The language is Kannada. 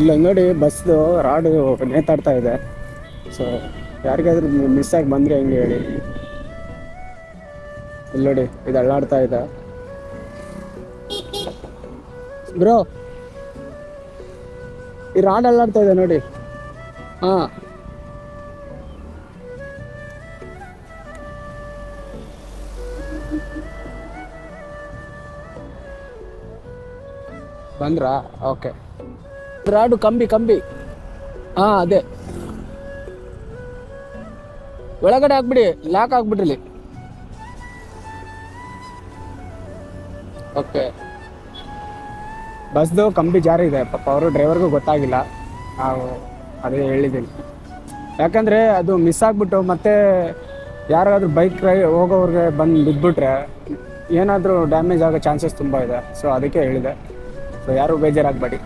ಇಲ್ಲ ನೋಡಿ ಬಸ್ದು ರಾಡು ನೇತಾಡ್ತಾ ಇದೆ. ಸೊ ಯಾರಿಗಾದ್ರೂ ಮಿಸ್ ಆಗಿ ಬಂದರೆ ಹೆಂಗೆ ಹೇಳಿ. ಇಲ್ಲಿ ನೋಡಿ ಇದು ಅಳ್ಳಾಡ್ತಾ ಇದೆ ಬ್ರೋ. ಈ ರಾಡ್ ಅಳ್ಳಾಡ್ತಾ ಇದೆ ನೋಡಿ. ಹಾಂ ಬಂದ್ರಾ? ಓಕೆ. ರಾಡು ಕಂಬಿ ಹಾಂ ಅದೇ ಒಳಗಡೆ ಹಾಕ್ಬಿಡಿ, ಲಾಕ್ ಹಾಕ್ಬಿಡ್ರಿ. ಓಕೆ. ಬಸ್ದು ಕಂಬಿ ಜಾರಿ ಇದೆ ಪಾಪ, ಅವರು ಡ್ರೈವರ್ಗೂ ಗೊತ್ತಾಗಿಲ್ಲ. ನಾವು ಅದೇ ಹೇಳಿದ್ದೀನಿ, ಯಾಕಂದರೆ ಅದು ಮಿಸ್ ಆಗಿಬಿಟ್ಟು ಮತ್ತೆ ಯಾರಾದರೂ ಬೈಕ್ ಹೋಗೋವ್ರಿಗೆ ಬಂದು ಬಿದ್ದುಬಿಟ್ರೆ ಏನಾದರೂ ಡ್ಯಾಮೇಜ್ ಆಗೋ ಚಾನ್ಸಸ್ ತುಂಬ ಇದೆ. ಸೊ ಅದಕ್ಕೆ ಹೇಳಿದೆ. ಸೊ ಯಾರೂ ಬೇಜಾರಾಗಬೇಡಿ.